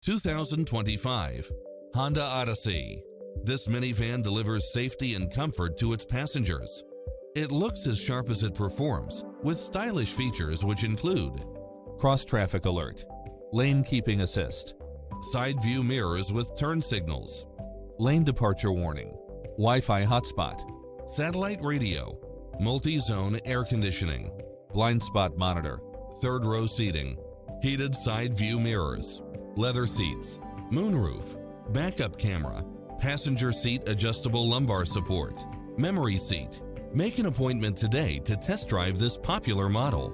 2025 Honda Odyssey. This minivan delivers safety and comfort to its passengers. It looks as sharp as it performs, with stylish features which include cross-traffic alert, lane keeping assist, side view mirrors with turn signals, lane departure warning, Wi-Fi hotspot, satellite radio, multi-zone air conditioning, blind spot monitor, third row seating, heated side view mirrors, leather seats, moonroof, backup camera, passenger seat adjustable lumbar support, memory seat. Make an appointment today to test drive this popular model.